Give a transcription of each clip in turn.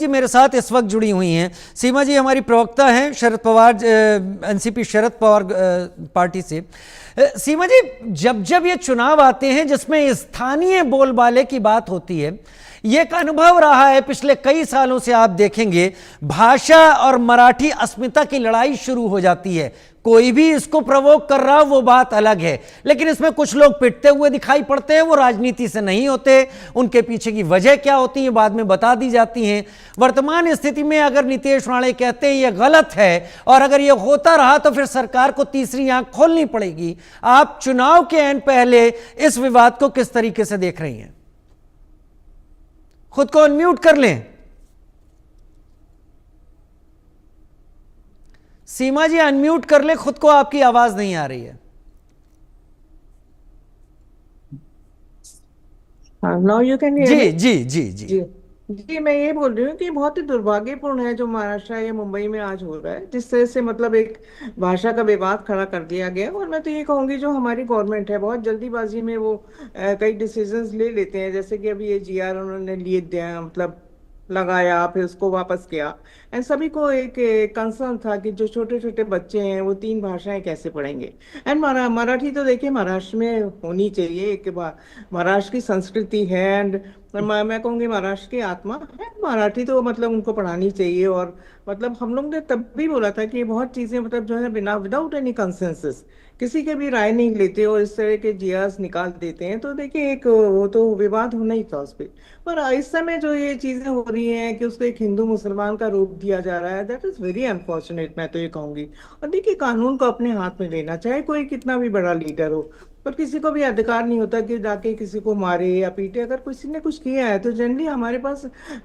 जी मेरे साथ इस वक्त जुड़ी हुई हैं। सीमा जी हमारी प्रवक्ता हैं शरद पवार एनसीपी शरद पवार पार्टी से। सीमा जी, जब जब ये चुनाव आते हैं जिसमें स्थानीय बोलबाले की बात होती है, ये एक अनुभव रहा है पिछले कई सालों से। आप देखेंगे भाषा और मराठी अस्मिता की लड़ाई शुरू हो जाती है। कोई भी इसको प्रवोक कर रहा वो बात अलग है, लेकिन इसमें कुछ लोग पिटते हुए दिखाई पड़ते हैं। वो राजनीति से नहीं होते, उनके पीछे की वजह क्या होती है बाद में बता दी जाती हैं। वर्तमान स्थिति में अगर नीतीश राणे कहते हैं ये गलत है और अगर ये होता रहा तो फिर सरकार को तीसरी आंख खोलनी पड़ेगी। आप चुनाव के ऐन पहले इस विवाद को किस तरीके से देख रही हैं? खुद को अनम्यूट कर लें। सीमा जी अनम्यूट कर ले खुद को, आपकी आवाज नहीं आ रही है। नाउ यू कैन हियर जी मी। जी जी जी जी जी, मैं ये बोल रही हूँ कि बहुत ही दुर्भाग्यपूर्ण है जो महाराष्ट्र या मुंबई में आज हो रहा है, जिस तरह से मतलब एक भाषा का विवाद खड़ा कर दिया गया। और मैं तो ये कहूंगी जो हमारी गवर्नमेंट है बहुत जल्दीबाजी में वो कई डिसीजंस ले लेते हैं, जैसे कि अभी ये जीआर उन्होंने लिए दिया, मतलब लगाया फिर उसको वापस किया। एंड सभी को एक कंसर्न था कि जो छोटे छोटे बच्चे हैं वो तीन भाषाएं कैसे पढ़ेंगे। एंड मराठी तो देखिए महाराष्ट्र में होनी चाहिए, एक महाराष्ट्र की संस्कृति है। एंड मैं कहूँगी महाराष्ट्र की आत्मा है, मराठी तो मतलब उनको पढ़ानी चाहिए। और मतलब हम लोग ने तब भी बोला था कि ये बहुत चीजें मतलब जो है बिना विदाउट एनी कंसेंसस किसी के भी राय नहीं लेते और इस तरह के जीआर्स निकाल देते हैं, तो देखिए एक वो तो विवाद होना ही था उस पर। इस समय जो ये चीजें हो रही हैं कि उसको एक हिंदू मुसलमान का रूप दिया जा रहा है, दैट इज वेरी अनफॉर्चुनेट, मैं तो ये कहूंगी। और देखिए कानून को अपने हाथ में लेना, चाहे कोई कितना भी बड़ा लीडर हो, पर किसी को भी अधिकार नहीं होता कि जाके किसी को मारे या पीटे। अगर किसी ने कुछ किया है तो जनरली हमारे पास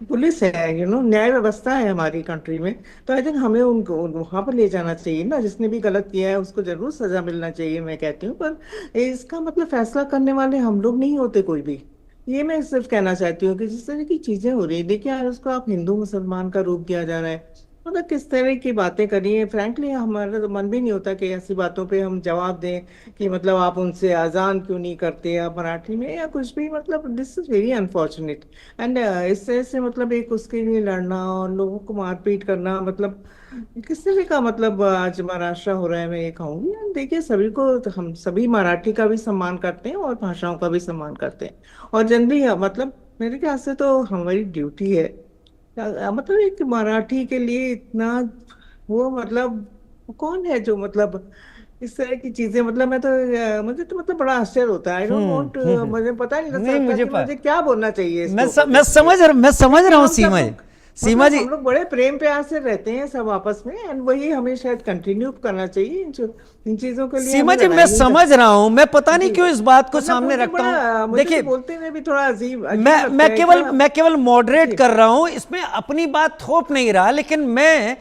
पुलिस है, न्याय व्यवस्था है हमारी कंट्री में। तो आई थिंक हमें उनको वहां पर ले जाना चाहिए ना, जिसने भी गलत किया है उसको जरूर सजा मिलना चाहिए, मैं कहती हूँ। पर इसका मतलब फैसला करने वाले हम लोग नहीं होते कोई भी। ये मैं सिर्फ कहना चाहती हूँ कि जिस तरह की चीजें हो रही है, देखिए यार उसको आप हिंदू मुसलमान का रूप दिया जा रहा है, मतलब किस तरह की बातें करिए। फ्रैंकली हमारा तो मन भी नहीं होता कि ऐसी बातों पे हम जवाब दें कि मतलब आप उनसे अजान क्यों नहीं करते या मराठी में या कुछ भी। मतलब this is very unfortunate. And इस तरह से मतलब एक उसके लिए लड़ना और लोगों को मारपीट करना, मतलब किस तरह का मतलब आज महाराष्ट्र हो रहा है, मैं ये कहूँगी। And देखिए सभी को तो हम सभी मराठी का भी सम्मान करते हैं और भाषाओं का भी सम्मान करते हैं। और जनरली मतलब मेरे ख्याल से तो हमारी ड्यूटी है, मतलब एक मराठी के लिए इतना वो मतलब कौन है जो मतलब इस तरह की चीजें, मतलब मैं तो मुझे तो मतलब बड़ा आश्चर्य होता है। आई डोंट वांट, मुझे पता नहीं नहीं लगता मुझे कि मुझे क्या बोलना चाहिए इसके ऊपर मैं समझ क्योंकि रहा हूं हम सीमा जी। सब सीमा मतलब जी हम लोग बड़े प्रेम प्यार से रहते हैं सब आपस में। एंड वही हमें शायद कंटिन्यू करना चाहिए, इन चीजों के लिए सीमा हमें जी मैं लड़ाई नहीं कर। समझ रहा हूं, मैं पता नहीं जी, क्यों इस बात को वरना सामने बोलते रखता हूं। बड़ा मुझे तो देखिए बोलते में भी थोड़ा अजीब मैं अजीब लगता मैं है केवल क्या। मैं केवल मॉडरेट जी कर रहा हूं, इसमें अपनी बात थोप नहीं रहा। लेकिन मैं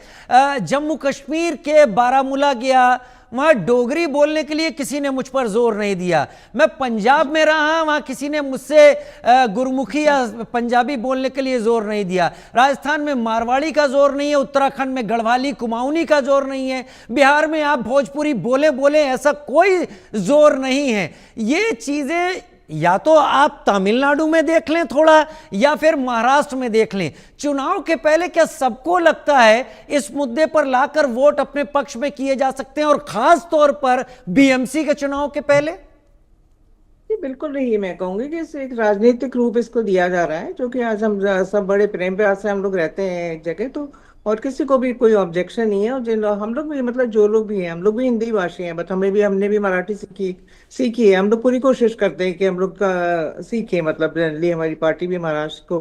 जम्मू कश्मीर के बारामूला गया, वहां डोगरी बोलने के लिए किसी ने मुझ पर जोर नहीं दिया। मैं पंजाब में रहा, वहां किसी ने मुझसे गुरमुखी या पंजाबी बोलने के लिए जोर नहीं दिया। राजस्थान में मारवाड़ी का जोर नहीं है, उत्तराखंड में गढ़वाली कुमाऊनी का जोर नहीं है, बिहार में आप भोजपुरी बोले बोले ऐसा कोई जोर नहीं है। ये चीजें या तो आप तमिलनाडु में देख लें थोड़ा, या फिर महाराष्ट्र में देख लें। चुनाव के पहले क्या सबको लगता है इस मुद्दे पर लाकर वोट अपने पक्ष में किए जा सकते हैं, और खास तौर पर बीएमसी के चुनाव के पहले? जी, बिल्कुल नहीं। मैं कहूंगी कि इसे एक राजनीतिक रूप इसको दिया जा रहा है, जो कि आज हम सब बड़े प्रेम प्यार से हम लोग रहते हैं एक जगह, तो और किसी को भी कोई ऑब्जेक्शन नहीं है। और जिन हम लोग भी मतलब जो लोग भी हैं, हम लोग भी हिंदी भाषी हैं, बट हमने भी मराठी सीखी है। हम लोग पूरी कोशिश करते हैं कि हम लोग का सीखे, मतलब जनरली हमारी पार्टी भी महाराष्ट्र को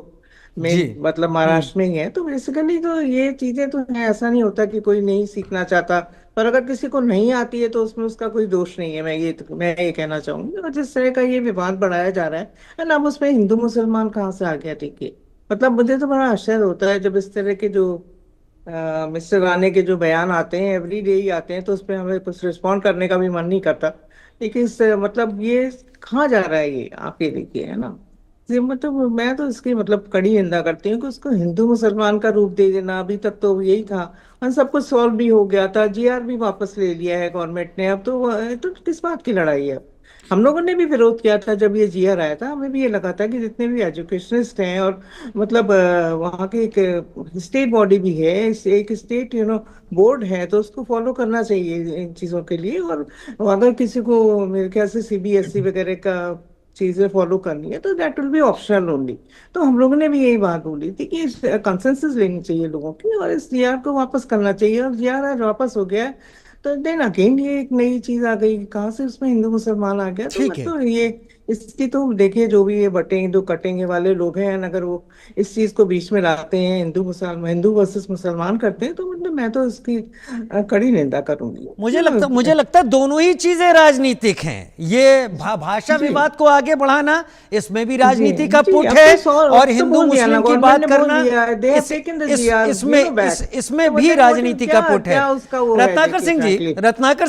जी। में मतलब महाराष्ट्र में ही है। तो बेसिकली तो ये चीजें तो है, ऐसा नहीं होता कि कोई नहीं सीखना चाहता। पर अगर किसी को नहीं आती है तो उसमें उसका कोई दोष नहीं है, मैं ये कहना चाहूंगी। और जिस तरह का ये विवाद बढ़ाया जा रहा है ना, अब उसमें हिंदू मुसलमान कहाँ से आ गया, देखिए। मतलब मुझे तो बड़ा आश्चर्य होता है जब इस तरह के जो मिस्टर राणे के जो बयान आते हैं, एवरी डे ही आते हैं, तो उस पर हमें कुछ रिस्पॉन्ड करने का भी मन नहीं करता। लेकिन मतलब ये कहाँ जा रहा है, ये आप ये देखिए, है ना। ये मतलब मैं तो इसकी मतलब कड़ी निंदा करती हूँ कि उसको हिंदू मुसलमान का रूप दे देना। अभी तक तो यही था और सब कुछ सॉल्व भी हो गया था, जीआर भी वापस ले लिया है गवर्नमेंट ने। अब तो किस बात की लड़ाई है। हम लोगों ने भी विरोध किया था जब ये जीआर आया था। हमें भी ये लगा था कि जितने भी एजुकेशनिस्ट हैं और मतलब वहाँ की एक स्टेट बॉडी भी है, एक स्टेट बोर्ड है, तो उसको फॉलो करना चाहिए इन चीज़ों के लिए। और अगर किसी को मेरे ख्याल से सीबीएसई वगैरह का चीजें फॉलो करनी है तो that will be optional only. तो हम लोगों ने भी यही बात बोली थी कि कंसेंसस लेनी चाहिए लोगों की और इस जीआर को वापस करना चाहिए। और जीआर आज वापस हो गया है तो देन अगेन ये एक नई चीज आ गई, कहाँ से उसमें हिंदू मुसलमान आ गया। तो ठीक है। मतलब ये इसकी तो देखिए, जो भी ये बटेंगे दो कटेंगे वाले लोग हैं, अगर वो इस चीज को बीच में लाते हैं, हिंदू मुसलमान, हिंदू वर्सेस मुसलमान करते हैं, तो मतलब मैं तो इसकी कड़ी निंदा करूंगी। मुझे लगता है दोनों ही चीजें राजनीतिक हैं। ये भाषा जी विवाद को आगे बढ़ाना, इसमें भी जी राजनीति का जी, पुट अब है, तो सौ और अब तो हिंदू बोल दिया ना, मुस्लिम की गवर्नमेंट बात ने बोल करना, दिया, दे हैव इस टेकन द इस जीआर इसमें बैक। इसमें तो भी देन व्हाट इज, राजनीति का क्या पुट है। क्या उसका वो है, रत्नाकर देखिए सिंह जी, एग्जैक्टली। रत्नाकर